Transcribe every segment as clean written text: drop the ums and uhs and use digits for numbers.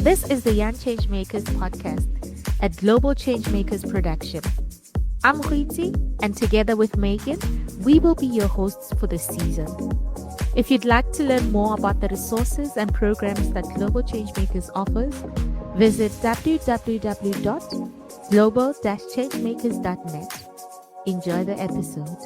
This is the Young Changemakers Podcast, a global changemakers production. I'm Huiti, and together with Megan, we will be your hosts for this season. If you'd like to learn more about the resources and programs that Global Changemakers offers, visit www.global-changemakers.net. Enjoy the episode.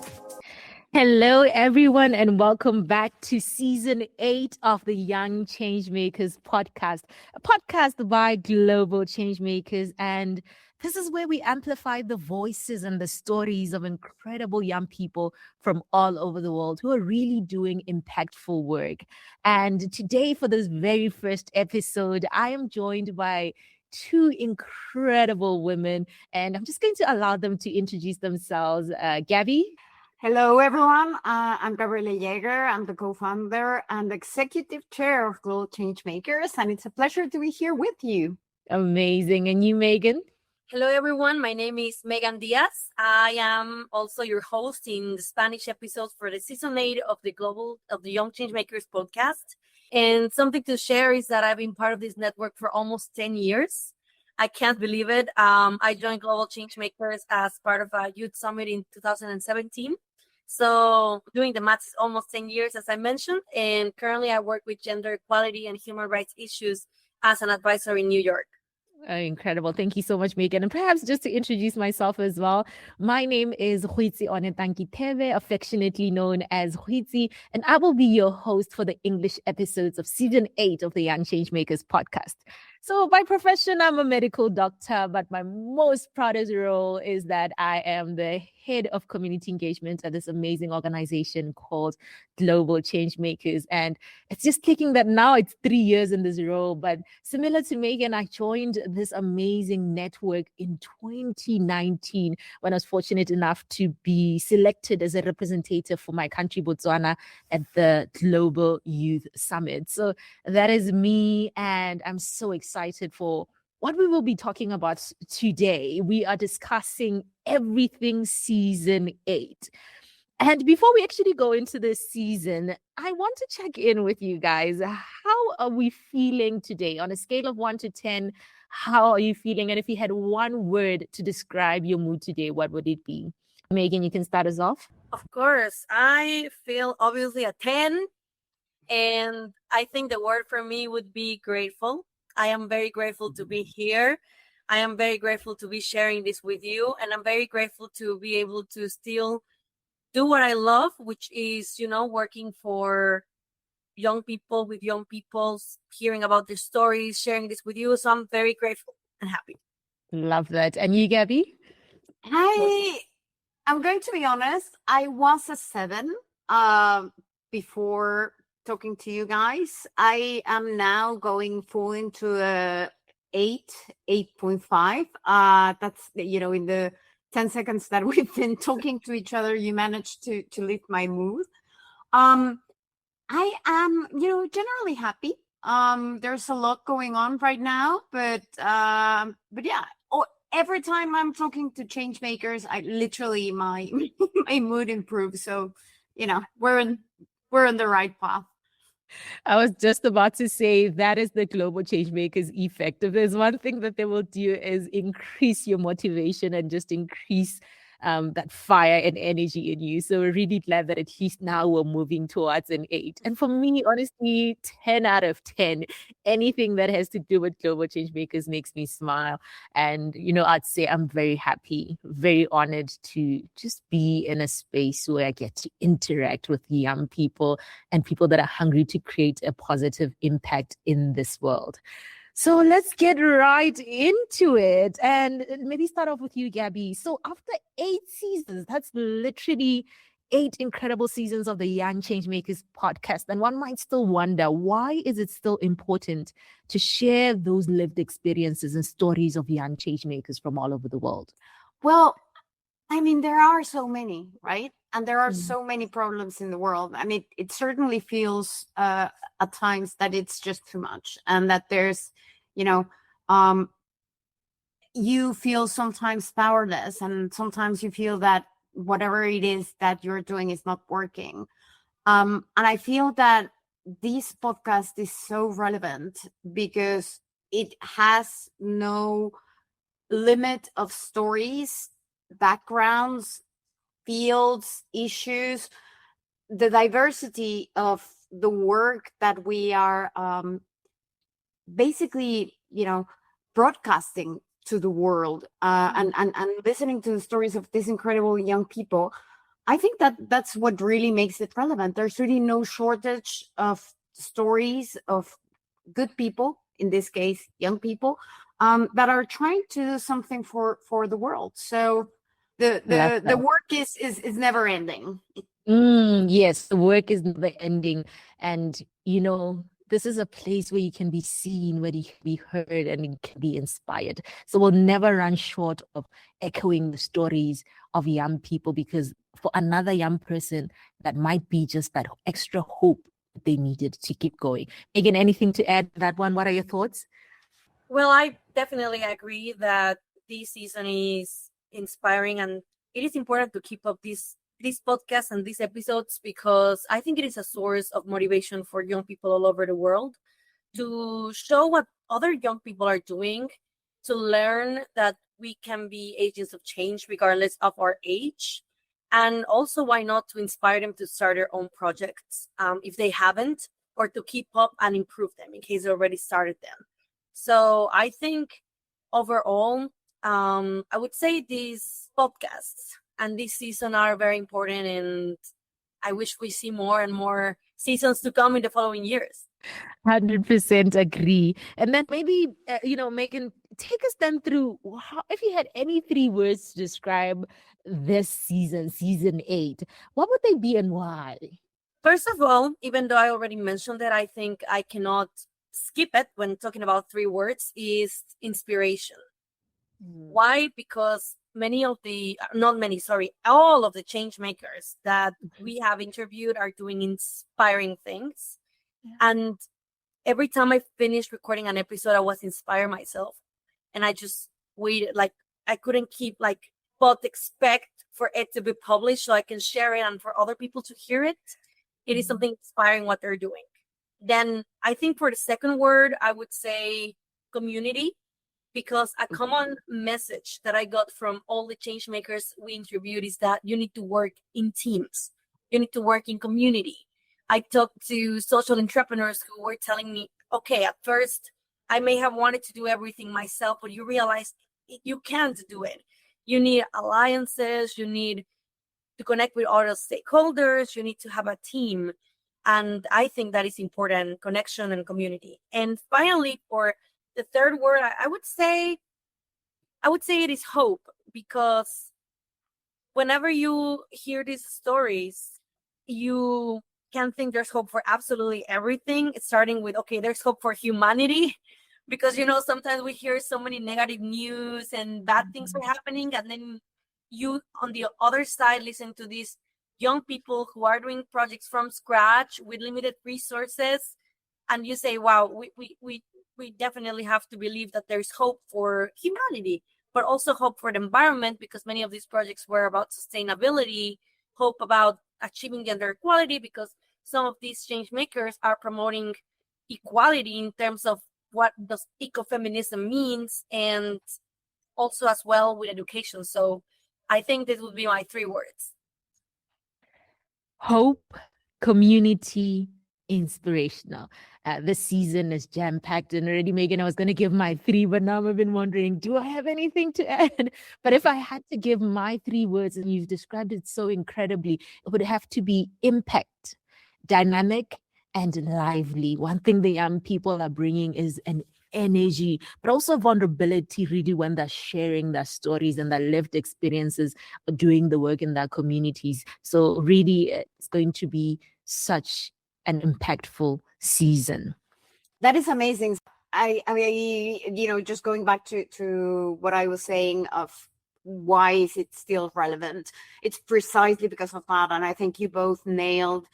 Hello, everyone, and welcome back to Season 8 of the Young Changemakers Podcast, a podcast by Global Changemakers. And this is where we amplify the voices and the stories of incredible young people from all over the world who are really doing impactful work. And today, for this very first episode, I am joined by two incredible women, and I'm just going to allow them to introduce themselves. Gabby. Hello, everyone. I'm Gabriela Jaeger. I'm the co-founder and executive chair of Global Changemakers, and it's a pleasure to be here with you. Amazing. And you, Megan? Hello, everyone. My name is Megan Diaz. I am also your host in the Spanish episodes for the season 8 of the Young Changemakers podcast. And something to share is that I've been part of this network for almost 10 years. I can't believe it. I joined Global Changemakers as part of a youth summit in 2017. So doing the math is almost 10 years, as I mentioned. And currently I work with gender equality and human rights issues as an advisor in New York. Incredible. Thank you so much, Megan. And perhaps just to introduce myself as well, my name is Huitsi Onetanki Teve, affectionately known as Huitsi, and I will be your host for the English episodes of Season 8 of the Young Changemakers podcast. So by profession, I'm a medical doctor, but my most proudest role is that I am the head of community engagement at this amazing organization called Global Changemakers. And it's just clicking that now it's 3 years in this role. But similar to Megan, I joined this amazing network in 2019 when I was fortunate enough to be selected as a representative for my country, Botswana, at the Global Youth Summit. So that is me, and I'm so excited for what we will be talking about today. We are discussing everything season 8. And before we actually go into this season, I want to check in with you guys. How are we feeling today? On a scale of 1 to 10, how are you feeling? And if you had one word to describe your mood today, what would it be? Megan, you can start us off. Of course, I feel obviously a 10. And I think the word for me would be grateful. I am very grateful to be here. I am very grateful to be sharing this with you. And I'm very grateful to be able to still do what I love, which is, working for young people, with young people, hearing about their stories, sharing this with you. So I'm very grateful and happy. Love that. And you, Gabby? I'm going to be honest. I was a 7 before talking to you guys. I am now going full into a 8.5. That's, in the 10 seconds that we've been talking to each other, you managed to lift my mood. I am, generally happy. There's a lot going on right now, but yeah. Every time I'm talking to change makers, I literally my my mood improves. So, we're on the right path. I was just about to say that is the Global Changemakers effect. If there's one thing that they will do is increase your motivation and just increase that fire and energy in you. So we're really glad that at least now we're moving towards an 8. And for me, honestly, 10 out of 10. Anything that has to do with Global Changemakers makes me smile. And, I'd say I'm very happy, very honored to just be in a space where I get to interact with young people and people that are hungry to create a positive impact in this world. So let's get right into it, and maybe start off with you, Gabby. So after 8 seasons, that's literally 8 incredible seasons of the Young Changemakers podcast. And one might still wonder, why is it still important to share those lived experiences and stories of young changemakers from all over the world? Well, there are so many, right? And there are so many problems in the world. It certainly feels at times that it's just too much, and that there's, you feel sometimes powerless, and sometimes you feel that whatever it is that you're doing is not working. And I feel that this podcast is so relevant because it has no limit of stories, backgrounds, fields, issues. The diversity of the work that we are basically, broadcasting to the world, and listening to the stories of these incredible young people. I think that that's what really makes it relevant. There's really no shortage of stories of good people, in this case, young people, that are trying to do something for the world. So the Love the the that. work is never ending. Yes, the work is never ending. And, this is a place where you can be seen, where you can be heard, and you can be inspired. So we'll never run short of echoing the stories of young people, because for another young person, that might be just that extra hope that they needed to keep going. Megan, anything to add to that one? What are your thoughts? Well, I definitely agree that this season is inspiring, and it is important to keep up these podcasts and these episodes, because I think it is a source of motivation for young people all over the world to show what other young people are doing, to learn that we can be agents of change regardless of our age, and also why not to inspire them to start their own projects if they haven't, or to keep up and improve them in case they already started them. So I think overall, I would say these podcasts and this season are very important, and I wish we see more and more seasons to come in the following years. 100% agree. And then maybe, Megan, take us then through how, if you had any three words to describe this season, season 8, what would they be and why? First of all, even though I already mentioned that, I think I cannot skip it when talking about three words is inspiration. Why? Because many of the, not many, sorry, all of the change makers that we have interviewed are doing inspiring things. Yeah. And every time I finished recording an episode, I was inspired myself. And I just waited, like, I couldn't keep, like, but expect for it to be published so I can share it and for other people to hear it. It is something inspiring what they're doing. Then I think for the second word, I would say community, because a common message that I got from all the change makers we interviewed is that you need to work in teams. You need to work in community. I talked to social entrepreneurs who were telling me, okay, at first I may have wanted to do everything myself, but you realize you can't do it. You need alliances, you need to connect with other stakeholders, you need to have a team. And I think that is important, connection and community. And finally, for the third word, I would say it is hope, because whenever you hear these stories, you can think there's hope for absolutely everything, starting with, okay, there's hope for humanity, because sometimes we hear so many negative news and bad things are happening, and then you on the other side listen to these young people who are doing projects from scratch with limited resources, and you say, wow, we definitely have to believe that there's hope for humanity, but also hope for the environment, because many of these projects were about sustainability, hope about achieving gender equality, because some of these change makers are promoting equality in terms of what does ecofeminism means, and also as well with education. So I think this would be my three words. Hope, community, inspirational. This season is jam packed and already, Megan. I was going to give my three, but now I've been wondering, do I have anything to add? But if I had to give my three words, and you've described it so incredibly, it would have to be impact, dynamic, and lively. One thing the young people are bringing is an energy, but also vulnerability, really, when they're sharing their stories and their lived experiences doing the work in their communities. So really, it's going to be such an impactful season. That is amazing. Just going back to what I was saying of why is it still relevant? It's precisely because of that. And I think you both nailed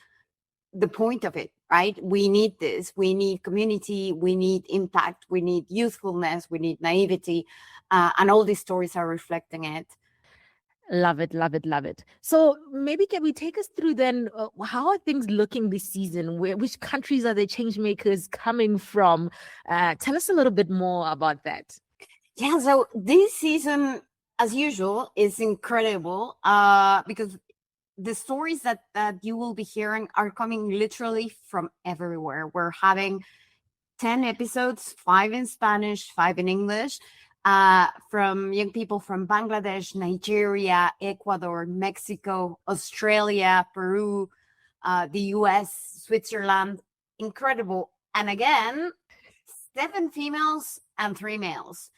the point of it, right? We need this. We need community. We need impact. We need youthfulness. We need naivety. And all these stories are reflecting it. Love it, love it, love it. So maybe can we take us through then? How are things looking this season? Which countries are the change makers coming from? Tell us a little bit more about that. Yeah, so this season, as usual, is incredible because the stories that you will be hearing are coming literally from everywhere. We're having 10 episodes, 5 in Spanish, 5 in English, from young people from Bangladesh, Nigeria, Ecuador, Mexico, Australia, Peru, the US, Switzerland. Incredible. And again, 7 females and 3 males.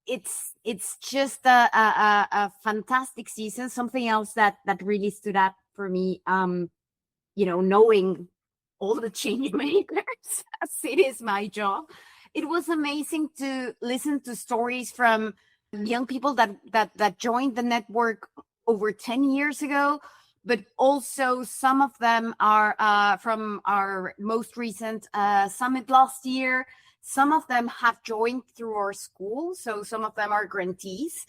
It's just a fantastic season. Something else that really stood out for me, knowing all the change makers, as it is my job, it was amazing to listen to stories from young people that joined the network over 10 years ago, but also some of them are from our most recent summit last year. Some of them have joined through our school, so some of them are grantees.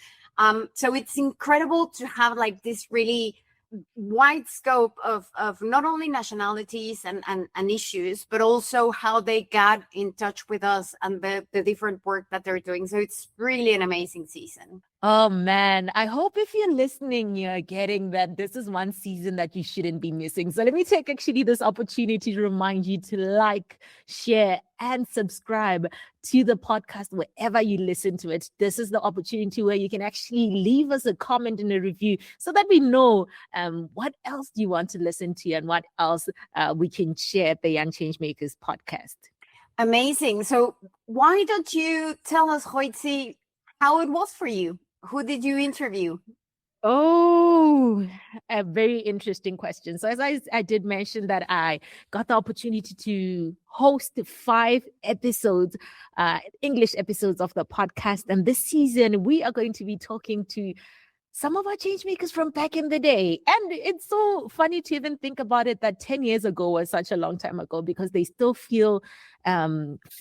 So it's incredible to have like this really wide scope of not only nationalities and issues, but also how they got in touch with us and the different work that they're doing. So it's really an amazing season. Oh man, I hope if you're listening, you're getting that this is one season that you shouldn't be missing. So let me take actually this opportunity to remind you to like, share, and subscribe to the podcast wherever you listen to it. This is the opportunity where you can actually leave us a comment and a review so that we know what else you want to listen to and what else we can share at the Young Changemakers podcast. Amazing. So why don't you tell us, Hoitzi, how it was for you? Who did you interview? Oh, a very interesting question. So as I did mention that I got the opportunity to host 5 episodes, English episodes of the podcast. And this season, we are going to be talking to some of our change makers from back in the day. And it's so funny to even think about it that 10 years ago was such a long time ago because they still feel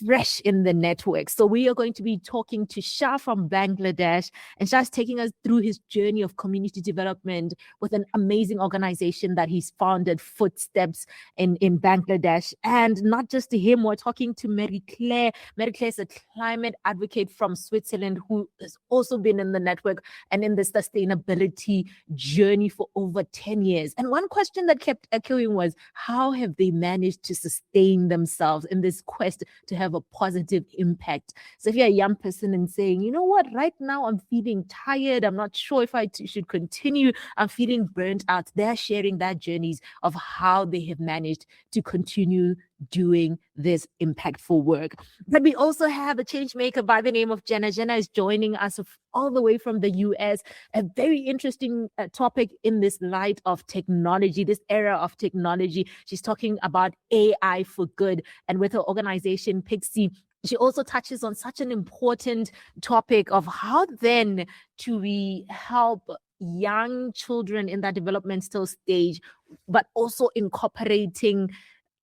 fresh in the network. So we are going to be talking to Shah from Bangladesh, and Shah's taking us through his journey of community development with an amazing organization that he's founded, Footsteps, in Bangladesh. And not just to him, we're talking to Mary Claire. Mary Claire is a climate advocate from Switzerland who has also been in the network and in the sustainability journey for over 10 years. And one question that kept echoing was, how have they managed to sustain themselves in this quest to have a positive impact? So if you're a young person and saying, you know what, right now I'm feeling tired, I'm not sure if I should continue, I'm feeling burnt out, they're sharing their journeys of how they have managed to continue doing this impactful work. But we also have a change maker by the name of Jenna. Jenna is joining us all the way from the US. A very interesting topic in this light of technology, this era of technology. She's talking about AI for good. And with her organization, Pixie, she also touches on such an important topic of how then do we help young children in that developmental stage, but also incorporating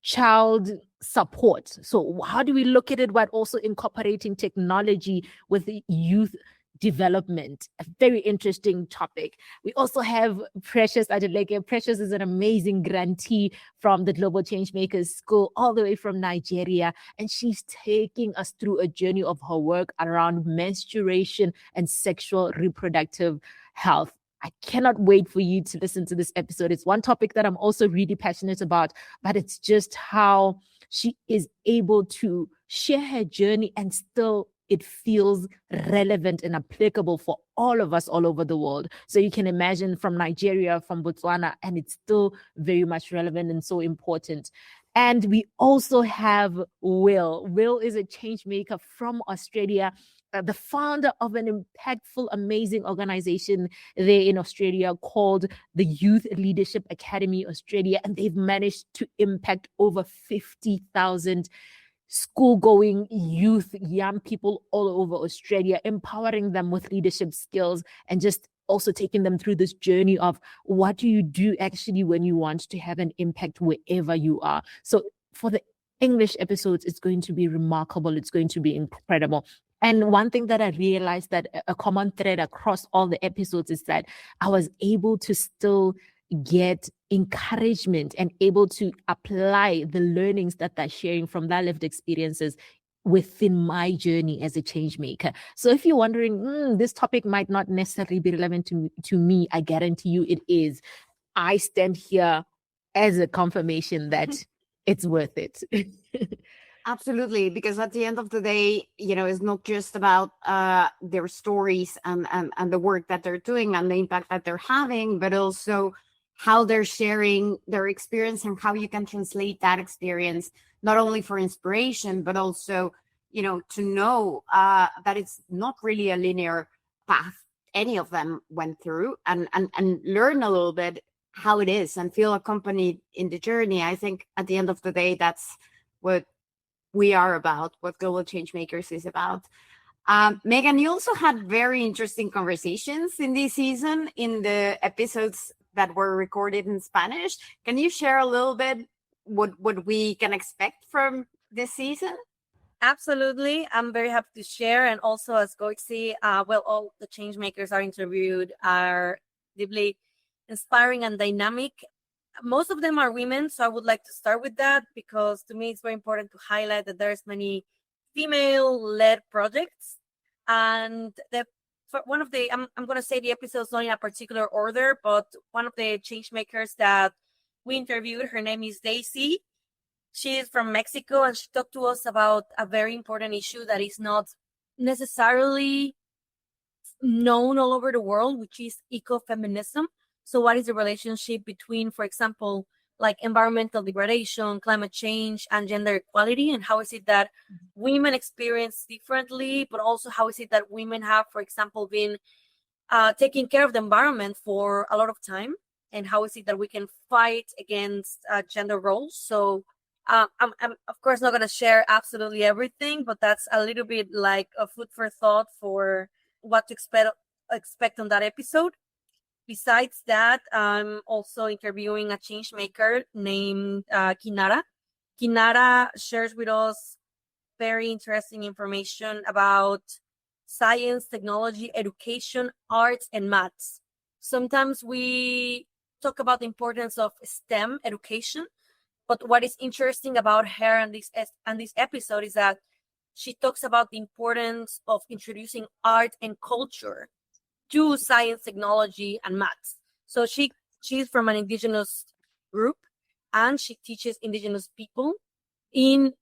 child support. So how do we look at it while also incorporating technology with the youth development? A very interesting topic. We also have Precious Adeleke. Precious is an amazing grantee from the Global Changemakers School all the way from Nigeria, and she's taking us through a journey of her work around menstruation and sexual reproductive health. I cannot wait for you to listen to this episode. It's one topic that I'm also really passionate about, but it's just how she is able to share her journey and still it feels relevant and applicable for all of us all over the world. So you can imagine from Nigeria, from Botswana, and it's still very much relevant and so important. And we also have Will. Will is a change maker from Australia, the founder of an impactful, amazing organization there in Australia called the Youth Leadership Academy Australia. And they've managed to impact over 50,000 school-going youth, young people all over Australia, empowering them with leadership skills and just also taking them through this journey of what do you do actually when you want to have an impact wherever you are. So for the English episodes, it's going to be remarkable. It's going to be incredible. And one thing that I realized that a common thread across all the episodes is that I was able to still get encouragement and able to apply the learnings that they're sharing from their lived experiences within my journey as a change maker. So if you're wondering, this topic might not necessarily be relevant to me, I guarantee you it is. I stand here as a confirmation that it's worth it. Absolutely, because at the end of the day, it's not just about their stories and the work that they're doing and the impact that they're having, but also how they're sharing their experience and how you can translate that experience, not only for inspiration, but also, to know that it's not really a linear path any of them went through, and learn a little bit how it is and feel accompanied in the journey. I think at the end of the day, that's what we are about, what Global Changemakers is about. Megan, you also had very interesting conversations in this season in the episodes that were recorded in Spanish. Can you share a little bit what we can expect from this season? Absolutely. I'm very happy to share. And also, as Goixi, all the change makers are interviewed are deeply inspiring and dynamic. Most of them are women, so I would like to start with that because to me it's very important to highlight that there's many female-led projects. And one of the I'm going to say the episodes not in a particular order, but one of the change makers that we interviewed, her name is Daisy. She is from Mexico, and she talked to us about a very important issue that is not necessarily known all over the world, which is ecofeminism. So what is the relationship between, for example, like environmental degradation, climate change, and gender equality? And how is it that women experience differently, but also how is it that women have, for example, been taking care of the environment for a lot of time? And how is it that we can fight against gender roles? So I'm of course not going to share absolutely everything, but that's a little bit like a food for thought for what to expect on that episode. Besides that, I'm also interviewing a change maker named Kinara. Kinara shares with us very interesting information about science, technology, education, arts, and maths. Sometimes we talk about the importance of STEM education, but what is interesting about her and this episode is that she talks about the importance of introducing art and culture to science, technology, and maths. So she's from an indigenous group, and she teaches indigenous people in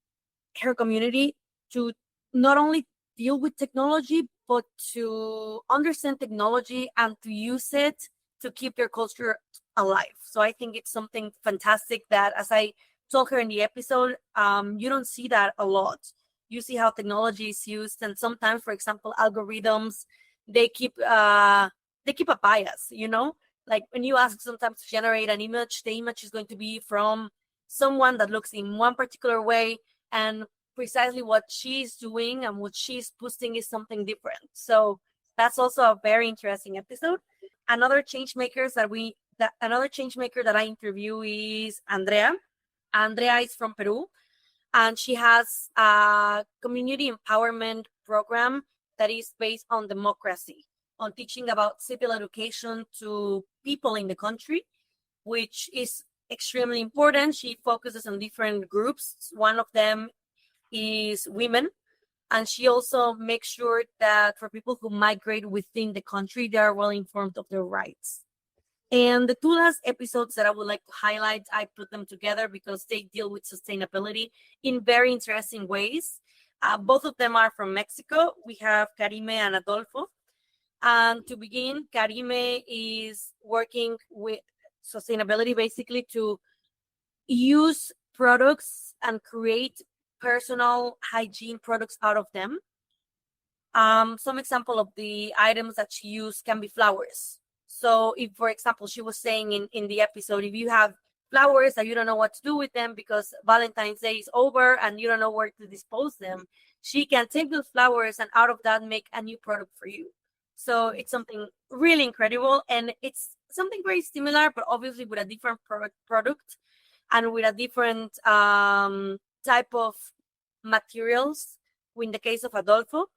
her community to not only deal with technology, but to understand technology and to use it to keep their culture alive. So I think it's something fantastic that, as I told her in the episode, you don't see that a lot. You see how technology is used, and sometimes, for example, algorithms, they keep a bias, like when you ask sometimes to generate an image, the image is going to be from someone that looks in one particular way, and precisely what she's doing and what she's posting is something different. So that's also a very interesting episode. Another change maker that I interview is Andrea. Andrea is from Peru, and she has a community empowerment program that is based on democracy, on teaching about civil education to people in the country, which is extremely important. She focuses on different groups. One of them is women, and she also makes sure that for people who migrate within the country, they are well informed of their rights. And the two last episodes that I would like to highlight, I put them together because they deal with sustainability in very interesting ways. Both of them are from Mexico. We have Karime and Adolfo. And to begin, Karime is working with sustainability basically to use products and create personal hygiene products out of them. Some example of the items that she used can be flowers. So if, for example, she was saying in the episode, if you have flowers that you don't know what to do with them because Valentine's Day is over and you don't know where to dispose them, she can take those flowers and out of that make a new product for you. So it's something really incredible, and it's something very similar, but obviously with a different product and with a different type of materials in the case of Adolfo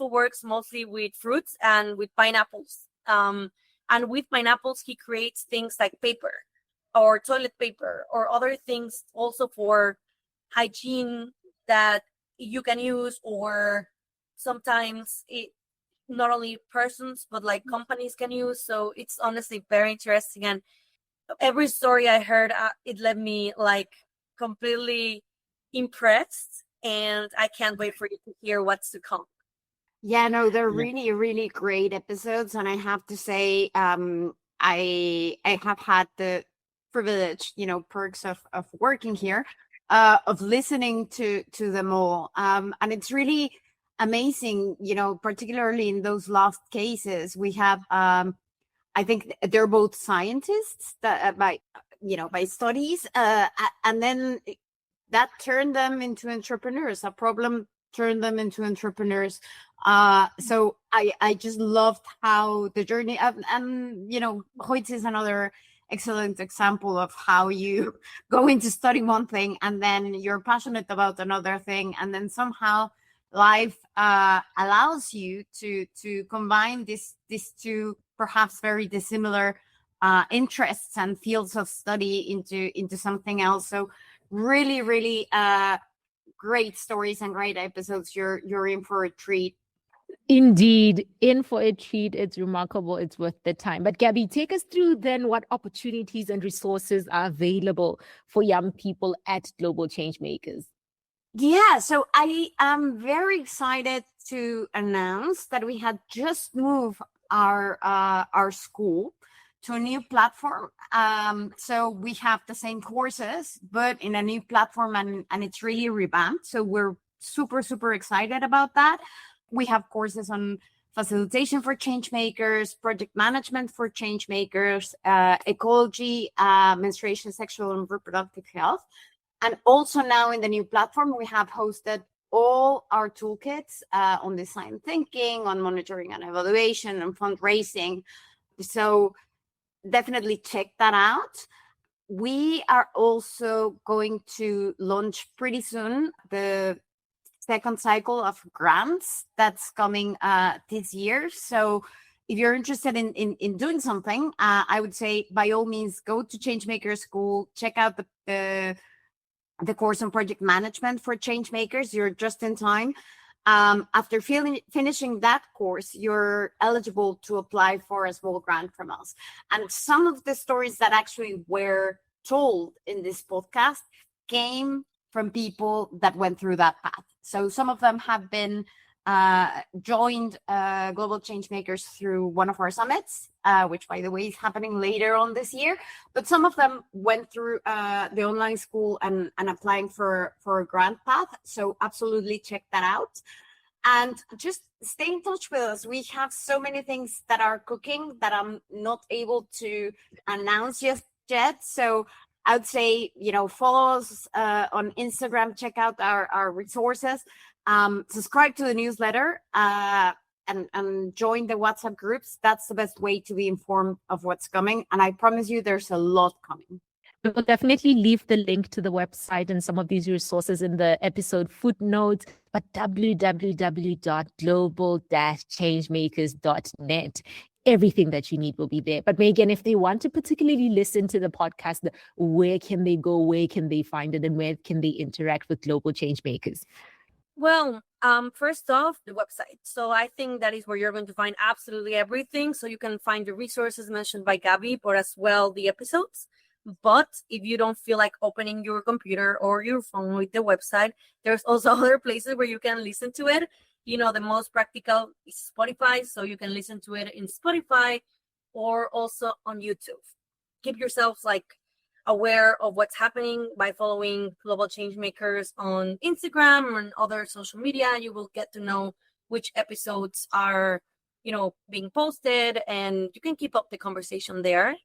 works mostly with fruits and with pineapples. And with pineapples, he creates things like paper or toilet paper or other things also for hygiene that you can use, or sometimes it not only persons but like companies can use. So it's honestly very interesting, and every story I heard, it left me like completely impressed, and I can't wait for you to hear what's to come. Yeah, no, they're Yeah. really, really great episodes, and I have to say, I have had the privilege, perks of working here, of listening to them all, and it's really amazing, particularly in those last cases. We have, I think they're both scientists that by studies, and then that turned them into entrepreneurs. A problem turned them into entrepreneurs. So I just loved how the journey, and Hoyt is another excellent example of how you go into studying one thing and then you're passionate about another thing, and then somehow life allows you to combine these two perhaps very dissimilar interests and fields of study into something else. So really, really great stories and great episodes. You're in for a treat. Indeed, in for a treat. It's remarkable. It's worth the time. But Gabby, take us through then what opportunities and resources are available for young people at Global Changemakers. Yeah, so I am very excited to announce that we had just moved our school to a new platform. So we have the same courses, but in a new platform, and it's really revamped. So we're super, super excited about that. We have courses on facilitation for change makers, project management for change makers, ecology, menstruation, sexual and reproductive health. And also now in the new platform, we have hosted all our toolkits on design thinking, on monitoring and evaluation, and fundraising. So definitely check that out. We are also going to launch pretty soon the second cycle of grants that's coming this year. So if you're interested in doing something, I would say by all means go to Changemaker School, check out the course on project management for change makers. You're just in time. After finishing that course, you're eligible to apply for a small grant from us. And some of the stories that actually were told in this podcast came from people that went through that path. So some of them have been joined Global Changemakers through one of our summits, which, by the way, is happening later on this year. But some of them went through the online school and applying for a grant path. So absolutely check that out. And just stay in touch with us. We have so many things that are cooking that I'm not able to announce just yet. So I would say, follow us on Instagram, check out our resources, subscribe to the newsletter, and join the WhatsApp groups. That's the best way to be informed of what's coming. And I promise you, there's a lot coming. We will definitely leave the link to the website and some of these resources in the episode footnotes, but www.global-changemakers.net. Everything that you need will be there. But Megan, if they want to particularly listen to the podcast, where can they go? Where can they find it? And where can they interact with Global Changemakers? Well, first off, the website. So I think that is where you're going to find absolutely everything. So you can find the resources mentioned by Gabby, but as well the episodes. But if you don't feel like opening your computer or your phone with the website, there's also other places where you can listen to it. The most practical is Spotify. So you can listen to it in Spotify or also on YouTube. Keep yourselves aware of what's happening by following Global Changemakers on Instagram and other social media. You will get to know which episodes are, being posted, and you can keep up the conversation there.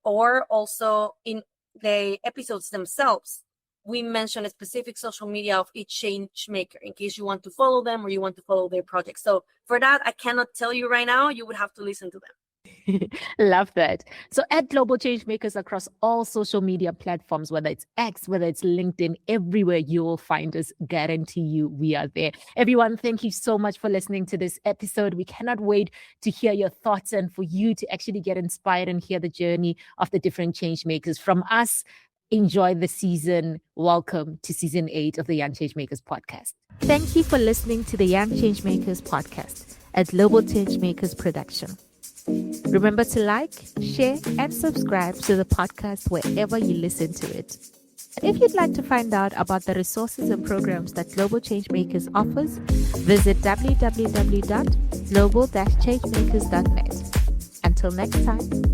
Or also in the episodes themselves, we mention a specific social media of each change maker in case you want to follow them or you want to follow their project. So for that, I cannot tell you right now. You would have to listen to them. Love that. So at Global Changemakers across all social media platforms, whether it's X, whether it's LinkedIn, everywhere you will find us. Guarantee you we are there. Everyone, thank you so much for listening to this episode. We cannot wait to hear your thoughts and for you to actually get inspired and hear the journey of the different change makers. From us, enjoy the season. Welcome to season 8 of the Young Changemakers podcast. Thank you for listening to the Young Changemakers podcast, a Global Changemakers production. Remember to like, share, and subscribe to the podcast wherever you listen to it. And if you'd like to find out about the resources and programs that Global Changemakers offers, visit www.global-changemakers.net. Until next time.